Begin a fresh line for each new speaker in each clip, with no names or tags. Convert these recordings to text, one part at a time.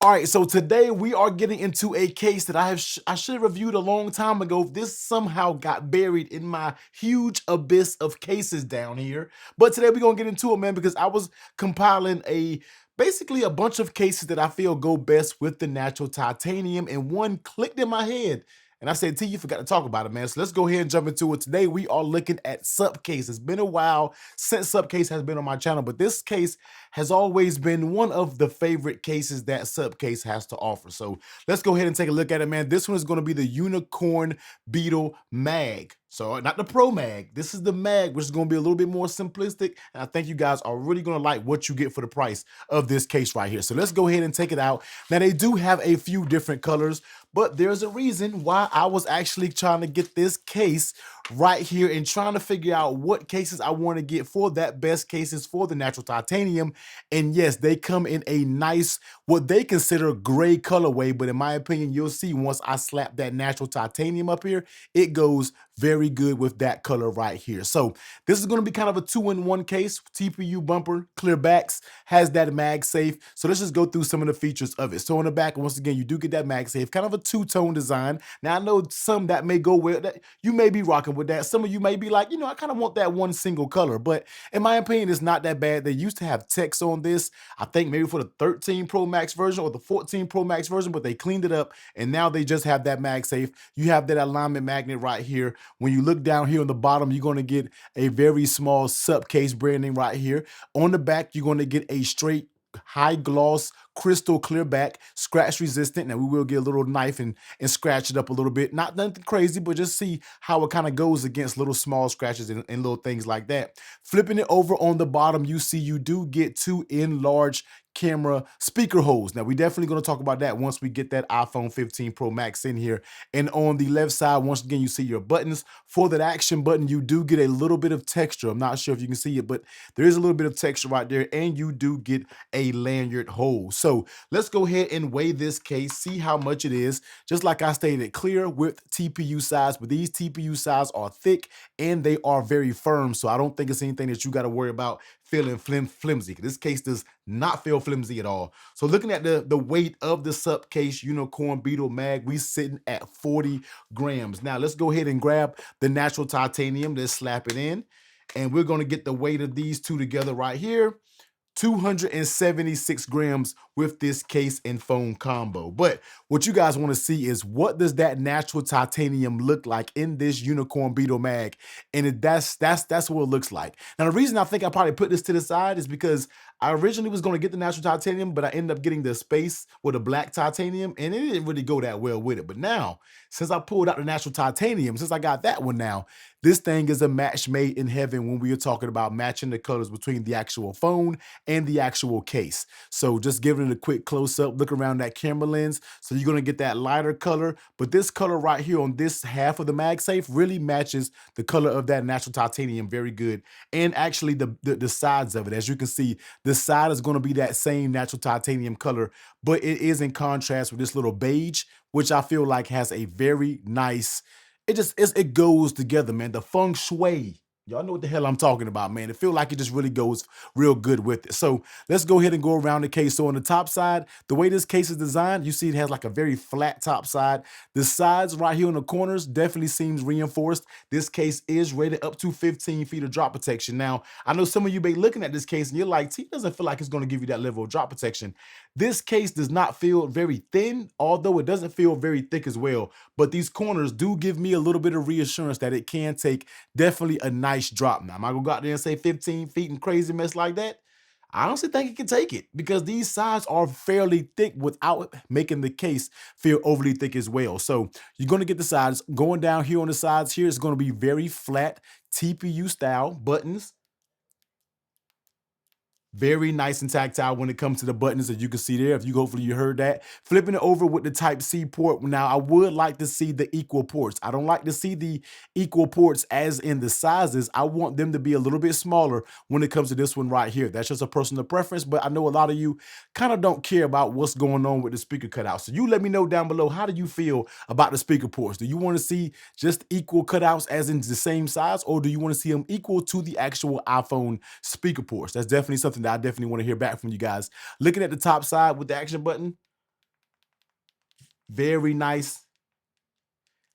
All right, so today we are getting into a case that I should have reviewed a long time ago. This somehow got buried in my huge abyss of cases down here. But today we're gonna get into it, man, because I was compiling basically a bunch of cases that I feel go best with the natural titanium, and one clicked in my head. And I said, T, you forgot to talk about it, man. So let's go ahead and jump into it. Today, we are looking at Supcase. It's been a while since Supcase has been on my channel, but this case has always been one of the favorite cases that Supcase has to offer. So let's go ahead and take a look at it, man. This one is going to be the Unicorn Beetle Mag. So not the Pro Mag. This is the Mag, which is going to be a little bit more simplistic. And I think you guys are really going to like what you get for the price of this case right here. So let's go ahead and take it out. Now, they do have a few different colors, but there's a reason why I was actually trying to get this case right here and trying to figure out what cases I want to get for that best cases for the natural titanium. And yes, they come in a nice, what they consider gray colorway, but in my opinion, you'll see once I slap that natural titanium up here, it goes very good with that color right here. So this is going to be kind of a 2-in-1 case. TPU bumper, clear backs, has that mag safe. So let's just go through some of the features of it. So on the back, once again, you do get that mag safe, kind of a two-tone design. Now I know some that may go well, that you may be rocking with that. Some of you may be like, I kind of want that one single color, but in my opinion, it's not that bad. They used to have text on this, I think maybe for the 13 Pro Max version or the 14 Pro Max version, but they cleaned it up and now they just have that mag safe. You have that alignment magnet right here. When you look down here on the bottom, you're going to get a very small Supcase branding right here. On the back, you're going to get a straight high gloss crystal clear back, scratch resistant. Now we will get a little knife and scratch it up a little bit, not nothing crazy, but just see how it kind of goes against little small scratches and little things like that. Flipping it over on the bottom, you see you do get two enlarged camera speaker holes. Now we definitely going to talk about that once we get that iPhone 15 Pro Max in here. And on the left side, once again, you see your buttons. For that action button, you do get a little bit of texture. I'm not sure if you can see it, but there is a little bit of texture right there, and you do get a lanyard hole. So let's go ahead and weigh this case, see how much it is. Just like I stated, clear with TPU size, but these TPU size are thick and they are very firm. So I don't think it's anything that you got to worry about feeling flimsy. This case does not feel flimsy at all. So looking at the weight of the Supcase Unicorn Beetle Mag, we sitting at 40 grams. Now let's go ahead and grab the natural titanium. Let's slap it in. And we're going to get the weight of these two together right here. 276 grams with this case and phone combo. But what you guys want to see is, what does that natural titanium look like in this Unicorn Beetle Mag? And that's what it looks like. Now, the reason I think I probably put this to the side is because I originally was going to get the natural titanium, but I ended up getting the space with a black titanium, and it didn't really go that well with it. But now, since I pulled out the natural titanium, since I got that one now, this thing is a match made in heaven when we are talking about matching the colors between the actual phone and the actual case. So just giving it a quick close-up, look around that camera lens. So you're going to get that lighter color, but this color right here on this half of the MagSafe really matches the color of that natural titanium very good. And actually the sides of it, as you can see, the side is going to be that same natural titanium color, but it is in contrast with this little beige, which I feel like has a very nice, it goes together, man. The feng shui. Y'all know what the hell I'm talking about, man. It feels like it just really goes real good with it. So let's go ahead and go around the case. So on the top side, the way this case is designed, you see it has like a very flat top side. The sides right here on the corners definitely seems reinforced. This case is rated up to 15 feet of drop protection. Now, I know some of you may be looking at this case and you're like, T, doesn't feel like it's going to give you that level of drop protection. This case does not feel very thin, although it doesn't feel very thick as well. But these corners do give me a little bit of reassurance that it can take definitely a nice drop. Now, am I gonna go out there and say 15 feet and crazy mess like that? I honestly think it can take it, because these sides are fairly thick without making the case feel overly thick as well. So you're going to get the sides. Going down here on the sides here is going to be very flat TPU style buttons. Very nice and tactile when it comes to the buttons, that you can see there. If you hopefully you heard that. Flipping it over with the Type-C port. Now, I would like to see the equal ports. I don't like to see the equal ports as in the sizes. I want them to be a little bit smaller when it comes to this one right here. That's just a personal preference, but I know a lot of you kind of don't care about what's going on with the speaker cutout. So you let me know down below, how do you feel about the speaker ports? Do you want to see just equal cutouts as in the same size, or do you want to see them equal to the actual iPhone speaker ports? That's definitely something that I definitely want to hear back from you guys. Looking at the top side with the action button, Very nice.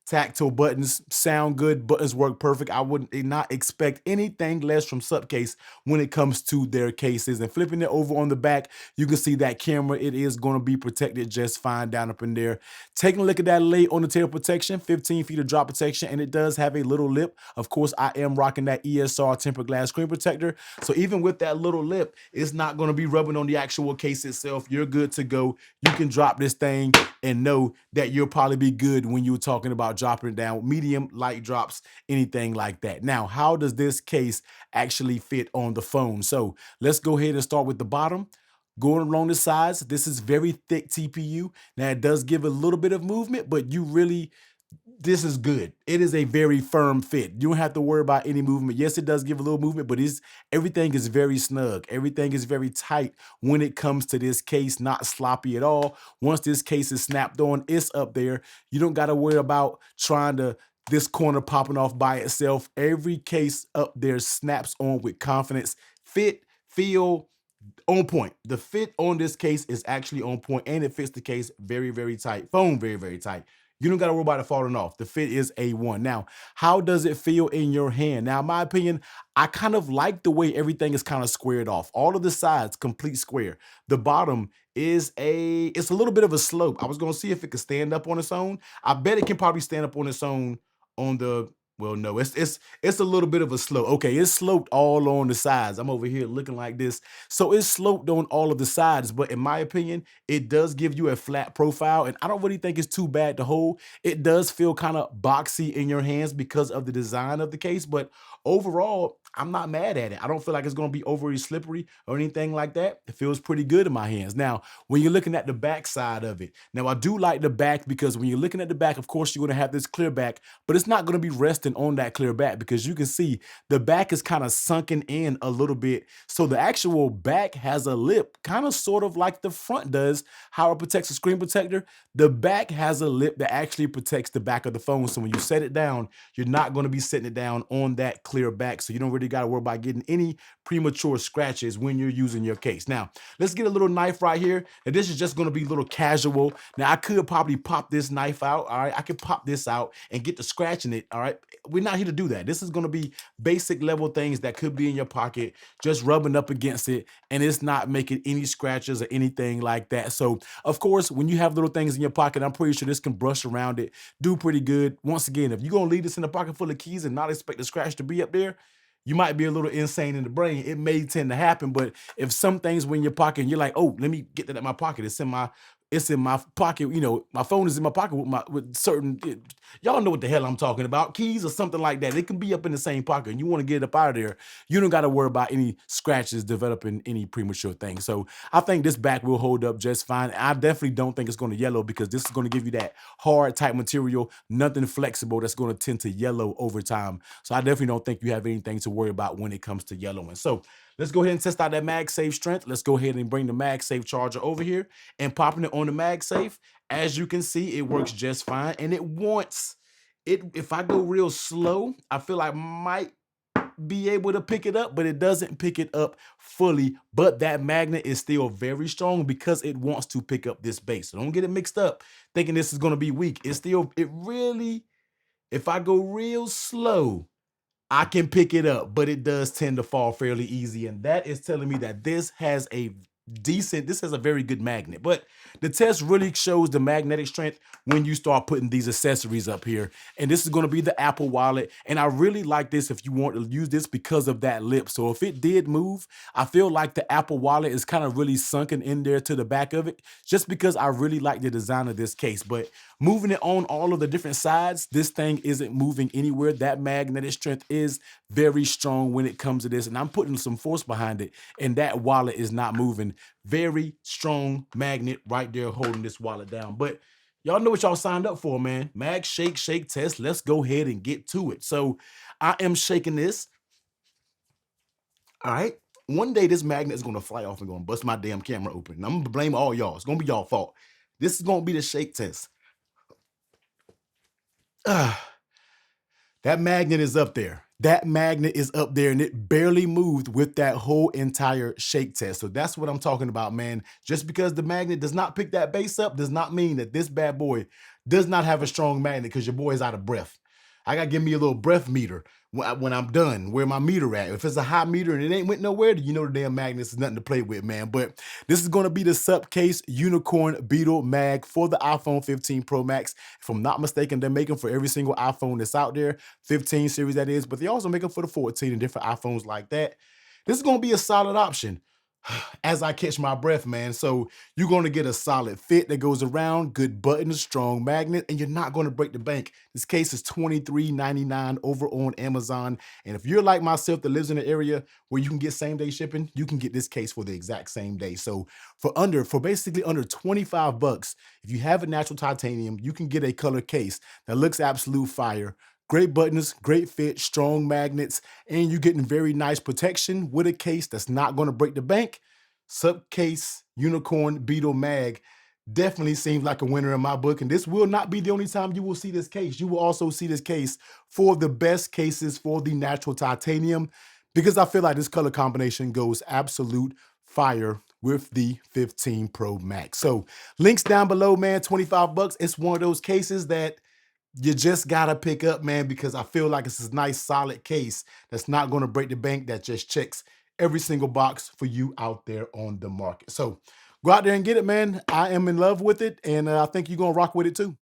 Tactile buttons sound good. Buttons work perfect. I would not expect anything less from Supcase when it comes to their cases. And flipping it over on the back, you can see that camera. It is going to be protected just fine down up in there. Taking a look at that lay on the tail protection, 15 feet of drop protection, and it does have a little lip. Of course, I am rocking that ESR tempered glass screen protector. So even with that little lip, it's not going to be rubbing on the actual case itself. You're good to go. You can drop this thing and know that you'll probably be good when you're talking about dropping it down, medium, light drops, anything like that. Now, how does this case actually fit on the phone? So let's go ahead and start with the bottom. Going along the sides, this is very thick TPU. Now, it does give a little bit of movement, but this is good. It is a very firm fit. You don't have to worry about any movement. Yes, it does give a little movement, but everything is very snug. Everything is very tight when it comes to this case, not sloppy at all. Once this case is snapped on, it's up there. You don't got to worry about this corner popping off by itself. Every case up there snaps on with confidence. Fit, feel, on point. The fit on this case is actually on point, and it fits the case very, very tight. Phone very, very tight. You don't got to worry about it falling off. The fit is A1. Now, how does it feel in your hand? Now, in my opinion, I kind of like the way everything is kind of squared off. All of the sides, complete square. The bottom it's a little bit of a slope. I was going to see if it could stand up on its own. I bet it can probably stand up on its own on the, well, no, it's a little bit of a slope. Okay, it's sloped all on the sides. I'm over here looking like this. So it's sloped on all of the sides, but in my opinion, it does give you a flat profile, and I don't really think it's too bad to hold. It does feel kind of boxy in your hands because of the design of the case, but overall, I'm not mad at it. I don't feel like it's going to be overly slippery or anything like that. It feels pretty good in my hands. Now, when you're looking at the back side of it, now I do like the back because when you're looking at the back, of course, you're going to have this clear back, but it's not going to be resting on that clear back because you can see the back is kind of sunken in a little bit. So the actual back has a lip, kind of sort of like the front does, how it protects the screen protector. The back has a lip that actually protects the back of the phone. So when you set it down, you're not going to be setting it down on that clear back. So you don't really got to worry about getting any premature scratches when you're using your case. Now, let's get a little knife right here. And this is just going to be a little casual. Now, I could probably pop this knife out. All right, I could pop this out and get to scratching it. All right, we're not here to do that. This is going to be basic level things that could be in your pocket, just rubbing up against it, and it's not making any scratches or anything like that. So, of course, when you have little things in your pocket, I'm pretty sure this can brush around it, do pretty good. Once again, if you're going to leave this in a pocket full of keys and not expect the scratch to be up there, you might be a little insane in the brain. It may tend to happen, but if some things were in your pocket and you're like, oh, let me get that in my pocket. It's in my pocket. You know, my phone is in my pocket with certain, y'all know what the hell I'm talking about. Keys or something like that. It can be up in the same pocket and you want to get it up out of there. You don't got to worry about any scratches developing any premature things. So I think this back will hold up just fine. I definitely don't think it's going to yellow because this is going to give you that hard type material, nothing flexible that's going to tend to yellow over time. So I definitely don't think you have anything to worry about when it comes to yellowing. So let's go ahead and test out that MagSafe strength. Let's go ahead and bring the MagSafe charger over here and popping it on the MagSafe. As you can see, it works just fine. And if I go real slow, I feel like I might be able to pick it up, but it doesn't pick it up fully. But that magnet is still very strong because it wants to pick up this base. So don't get it mixed up thinking this is going to be weak. If I go real slow, I can pick it up, but it does tend to fall fairly easy. And that is telling me that this has a very good magnet. But the test really shows the magnetic strength when you start putting these accessories up here. And this is going to be the Apple Wallet. And I really like this if you want to use this because of that lip. So if it did move, I feel like the Apple Wallet is kind of really sunken in there to the back of it, just because I really like the design of this case. But moving it on all of the different sides, this thing isn't moving anywhere. That magnetic strength is very strong when it comes to this. And I'm putting some force behind it, and that wallet is not moving. Very strong magnet right there holding this wallet down. But y'all know what y'all signed up for, man. Mag shake test. Let's go ahead and get to it. So I am shaking this. All right. One day this magnet is going to fly off and going to bust my damn camera open. And I'm going to blame all y'all. It's going to be y'all fault. This is going to be the shake test. That magnet is up there. that magnet is up there and it barely moved with that whole entire shake test. So that's what I'm talking about, man. Just because the magnet does not pick that base up does not mean that this bad boy does not have a strong magnet, because your boy is out of breath. I gotta give me a little breath meter when I'm done, where my meter at. If it's a high meter and it ain't went nowhere, you know the damn magnets is nothing to play with, man. But this is gonna be the Supcase Unicorn Beetle Mag for the iPhone 15 Pro Max. If I'm not mistaken, they're making for every single iPhone that's out there, 15 series that is, but they also make them for the 14 and different iPhones like that. This is gonna be a solid option as I catch my breath, man. So you're going to get a solid fit that goes around, good buttons, strong magnet, and you're not going to break the bank. This case is $23.99 over on Amazon. And if you're like myself that lives in an area where you can get same day shipping, you can get this case for the exact same day. So for basically under 25 bucks, if you have a natural titanium, you can get a color case that looks absolute fire. Great buttons, great fit, strong magnets, and you're getting very nice protection with a case that's not going to break the bank. Supcase Unicorn Beetle Mag definitely seems like a winner in my book. And this will not be the only time you will see this case. You will also see this case for the best cases for the natural titanium, because I feel like this color combination goes absolute fire with the 15 Pro Max. So links down below, man. 25 bucks. It's one of those cases that you just gotta pick up, man, because I feel like it's a nice solid case that's not gonna break the bank, that just checks every single box for you out there on the market. So go out there and get it, man. I am in love with it, and I think you're gonna rock with it too.